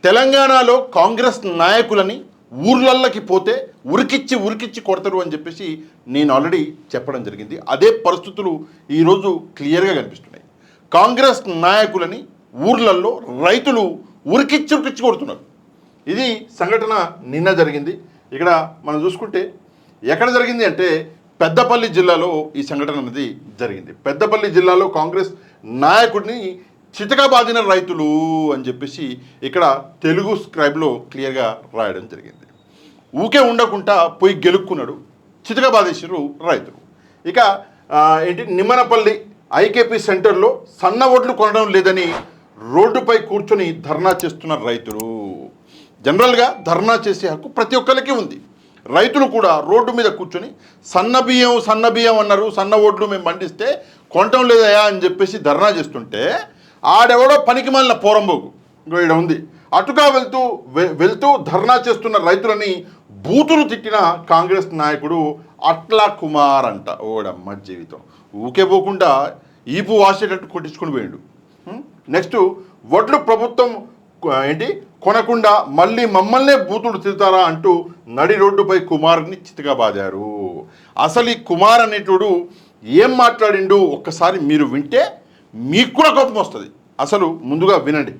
తెలంగాణలో కాంగ్రెస్ నాయకులని ఊర్లల్లకి పోతే ఉరికిచ్చి కొడతారు అని చెప్పేసి నేను ఆల్రెడీ చెప్పడం జరిగింది. అదే పరిస్థితులు ఈరోజు క్లియర్గా కనిపిస్తున్నాయి. కాంగ్రెస్ నాయకులని ఊర్లల్లో రైతులు ఉరికిచ్చి కొడుతున్నారు. ఇది సంఘటన నిన్న జరిగింది. ఇక్కడ మనం చూసుకుంటే ఎక్కడ జరిగింది అంటే పెద్దపల్లి జిల్లాలో ఈ సంఘటన అనేది జరిగింది. పెద్దపల్లి జిల్లాలో కాంగ్రెస్ నాయకుడిని చితకబాదిన రైతులు అని చెప్పేసి ఇక్కడ తెలుగు స్క్రైబ్లో క్లియర్గా రాయడం జరిగింది. ఊకే ఉండకుండా పోయి గెలుక్కున్నాడు, చితకబాదేశారు రైతులు. ఇక నిమ్మనపల్లి ఐకేపీ సెంటర్లో సన్న ఓట్లు కొనడం లేదని రోడ్డుపై కూర్చొని ధర్నా చేస్తున్న రైతులు. జనరల్గా ధర్నా చేసే హక్కు ప్రతి ఒక్కరికి ఉంది. రైతులు కూడా రోడ్డు మీద కూర్చొని సన్న బియ్యం అన్నారు, సన్న ఓట్లు మేము పండిస్తే కొనటం లేదయా అని చెప్పేసి ధర్నా చేస్తుంటే ఆడెవడో పనికి మాలిన పోరంబోకు ఇక్కడ ఉంది అటుగా వెళ్తూ ధర్నా చేస్తున్న రైతులని బూతులు తిట్టిన కాంగ్రెస్ నాయకుడు అట్లా కుమార్ అంట. ఓడమ్మ జీవితం ఊకే పోకుండా ఈపు వాసేటట్టు కొట్టించుకుని పోయాడు. నెక్స్ట్ వడ్లు ప్రభుత్వం కొనకుండా మళ్ళీ మమ్మల్నే బూతులు తిడతారా అంటూ నడి రోడ్డుపై కుమార్ని చితకబాదారు. అసలు ఈ కుమార్ అనేటోడు ఏం మాట్లాడిండు ఒక్కసారి మీరు వింటే మీకు కూడా కోపం వస్తుంది. అసలు ముందుగా వినండి.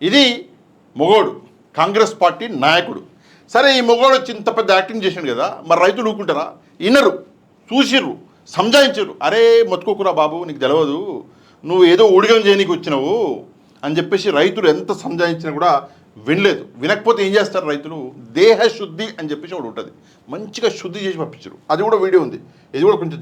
ఇది మొగోడు కాంగ్రెస్ పార్టీ నాయకుడు. సరే ఈ మొగోడు వచ్చి ఇంత పెద్ద యాక్టింగ్ చేశాడు కదా, మరి రైతులు ఊరుకుంటారా? ఇన్నరు, చూసిర్రు, సంజాయించారు. అరే మొత్తుకోకురా బాబు, నీకు తెలియదు, నువ్వు ఏదో ఊడిగం చేయనీకి వచ్చినావు అని చెప్పేసి రైతులు ఎంత సంజాయించినా కూడా వినలేదు. వినకపోతే ఏం చేస్తారు రైతులు? దేహ శుద్ధి అని చెప్పేసి ఒకటి ఉంటుంది, మంచిగా శుద్ధి చేసి పంపించారు. అది కూడా వీడియో ఉంది, ఇది కూడా కొంచెం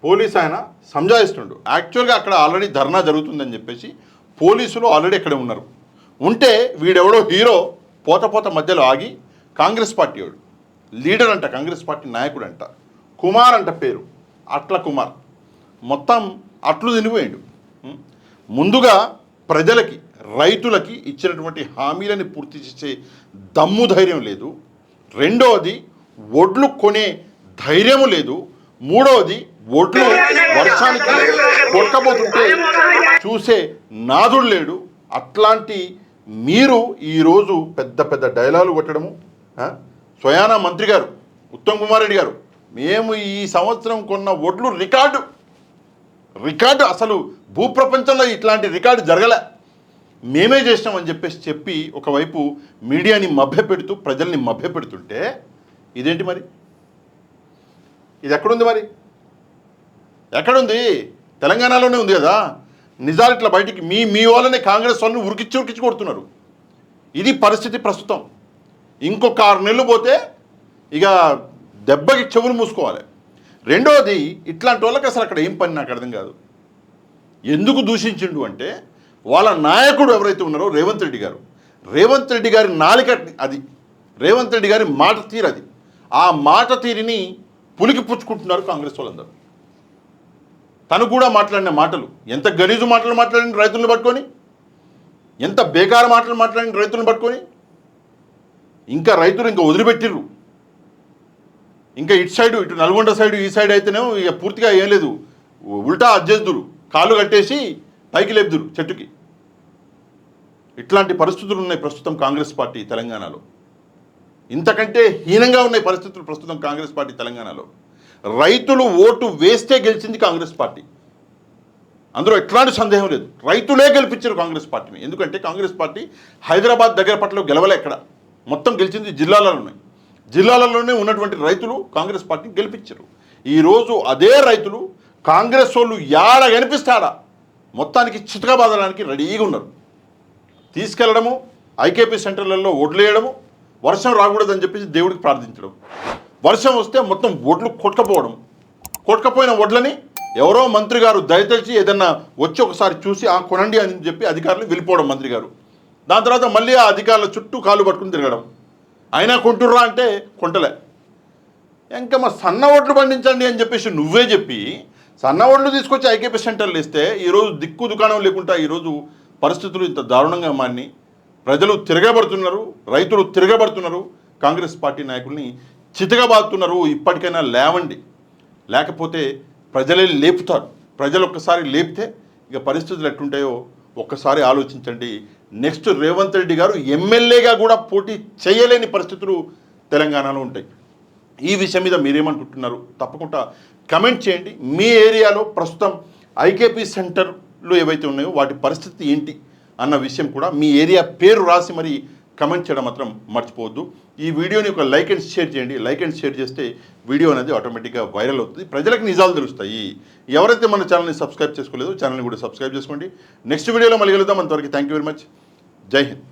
పోలీసు ఆయన సంజాయిస్తుండు. యాక్చువల్గా అక్కడ ఆల్రెడీ ధర్నా జరుగుతుందని చెప్పేసి పోలీసులు ఆల్రెడీ అక్కడే ఉన్నారు. ఉంటే వీడెవడో హీరో పోత మధ్యలో ఆగి కాంగ్రెస్ పార్టీ వాడు లీడర్ అంట, కాంగ్రెస్ పార్టీ నాయకుడు అంట, కుమార్ అంట పేరు, అట్ల కుమార్, మొత్తం అట్లు తినిపోయాడు. ముందుగా ప్రజలకి రైతులకి ఇచ్చినటువంటి హామీలని పూర్తి చేసే దమ్ము ధైర్యం లేదు. రెండవది ఒడ్లు కొనే ధైర్యము లేదు. మూడవది ఒడ్లు వర్షానికి కొట్టబోతుంటే చూసే నాదుడు లేడు. అట్లాంటి మీరు ఈరోజు పెద్ద డైలాగులు కొట్టడము. స్వయాన మంత్రి గారు ఉత్తమ్ కుమార్ రెడ్డి గారు, మేము ఈ సంవత్సరం కొన్న ఒడ్లు రికార్డు అసలు భూప్రపంచంలో ఇట్లాంటి రికార్డు జరగలే. మేమే చేసినామని చెప్పి ఒకవైపు మీడియాని మభ్యపెడుతూ ప్రజల్ని మభ్యపెడుతుంటే ఇదేంటి మరి? ఇది ఎక్కడుంది మరి? ఎక్కడుంది? తెలంగాణలోనే ఉంది కదా. నిజాలు ఇట్లా బయటికి మీ వాళ్ళని కాంగ్రెస్ వాళ్ళని ఉరికిచ్చి కొడుతున్నారు. ఇది పరిస్థితి ప్రస్తుతం. ఇంకొక 6 నెలలు పోతే ఇక దెబ్బకి చెవులు మూసుకోవాలి. రెండోది, ఇట్లాంటి వాళ్ళకి అసలు అక్కడ ఏం పని నాకు అర్థం కాదు. ఎందుకు దూషించిండు అంటే వాళ్ళ నాయకుడు ఎవరైతే ఉన్నారో రేవంత్ రెడ్డి గారి నాలిక అది, రేవంత్ రెడ్డి గారి మాట తీరు అది. ఆ మాట తీరిని పులికి పుచ్చుకుంటున్నారు కాంగ్రెస్ వాళ్ళందరూ. తను కూడా మాట్లాడిన మాటలు ఎంత గలీజు మాటలు మాట్లాడిన రైతులను పట్టుకొని, ఎంత బేకార మాటలు మాట్లాడిన రైతులను పట్టుకొని, ఇంకా రైతులు ఇంకా వదిలిపెట్టిర్రు. ఇంకా ఇటు నల్గొండ సైడు ఈ సైడ్ అయితేనేమో ఇక పూర్తిగా ఏం లేదు, ఉల్టా అజ్జేద్దురు, కాళ్ళు కట్టేసి పైకి లేపుదురు చెట్టుకి. ఇట్లాంటి పరిస్థితులు ఉన్నాయి ప్రస్తుతం కాంగ్రెస్ పార్టీ తెలంగాణలో. ఇంతకంటే హీనంగా ఉన్నాయి పరిస్థితులు ప్రస్తుతం కాంగ్రెస్ పార్టీ తెలంగాణలో. రైతులు ఓటు వేస్తే గెలిచింది కాంగ్రెస్ పార్టీ, అందులో ఎట్లాంటి సందేహం లేదు. రైతులే గెలిపించారు కాంగ్రెస్ పార్టీని. ఎందుకంటే కాంగ్రెస్ పార్టీ హైదరాబాద్ దగ్గర పట్ల గెలవలే, ఎక్కడ మొత్తం గెలిచింది జిల్లాలలోనే ఉన్నటువంటి రైతులు కాంగ్రెస్ పార్టీని గెలిపించారు. ఈరోజు అదే రైతులు కాంగ్రెస్ వాళ్ళు యాడ కనిపిస్తాడా మొత్తానికి చితక బాదడానికి రెడీగా ఉన్నారు. తీసుకెళ్లడము, ఐకేపీ సెంటర్లలో ఓట్లేయడము, వర్షం రాకూడదని చెప్పేసి దేవుడికి ప్రార్థించడం, వర్షం వస్తే మొత్తం ఓట్లు కొట్టుకపోయిన ఓట్లని ఎవరో మంత్రి గారు దయతలిచి ఏదన్నా వచ్చి ఒకసారి చూసి కొనండి అని చెప్పి అధికారులు వెళ్ళిపోవడం మంత్రి గారు. దాని తర్వాత మళ్ళీ ఆ అధికారుల చుట్టూ కాళ్ళు పట్టుకుని తిరగడం. అయినా కొంటుర్రా అంటే కొంటలే. ఇంకా మా సన్న ఓట్లు పండించండి అని చెప్పేసి నువ్వే చెప్పి సన్న ఓట్లు తీసుకొచ్చి ఐకేపీ సెంటర్లు ఇస్తే ఈరోజు దిక్కు దుకాణం లేకుండా ఈరోజు పరిస్థితులు ఇంత దారుణంగా మారినాయి. ప్రజలు తిరగబడుతున్నారు, రైతులు తిరగబడుతున్నారు, కాంగ్రెస్ పార్టీ నాయకుల్ని చితకబాదుతున్నారు. ఇప్పటికైనా లేవండి, లేకపోతే ప్రజలే లేపుతారు. ప్రజలు ఒక్కసారి లేపితే ఇక పరిస్థితులు ఎట్లుంటాయో ఒక్కసారి ఆలోచించండి. నెక్స్ట్ రేవంత్ రెడ్డి గారు ఎమ్మెల్యేగా కూడా పోటీ చేయలేని పరిస్థితులు తెలంగాణలో ఉంటాయి. ఈ విషయం మీద మీరేమనుకుంటున్నారు తప్పకుండా కమెంట్ చేయండి. మీ ఏరియాలో ప్రస్తుతం ఐకేపీ సెంటర్లు ఏవైతే ఉన్నాయో వాటి పరిస్థితి ఏంటి అన్న విషయం కూడా మీ ఏరియా పేరు రాసి మరి కమెంట్ చేయడం మాత్రం మర్చిపోవద్దు. ఈ వీడియోని ఒక లైక్ అండ్ షేర్ చేయండి. లైక్ అండ్ షేర్ చేస్తే వీడియో అనేది ఆటోమేటిక్గా వైరల్ అవుతుంది, ప్రజలకు నిజాలు తెలుస్తాయి. ఎవరైతే మన ఛానల్ని సబ్స్క్రైబ్ చేసుకోలేదో ఛానల్ని కూడా సబ్స్క్రైబ్ చేసుకోండి. నెక్స్ట్ వీడియోలో మళ్ళీ కలుద్దాం. అంతవరకు థ్యాంక్ యూ వెరీ మచ్. జై హింద్.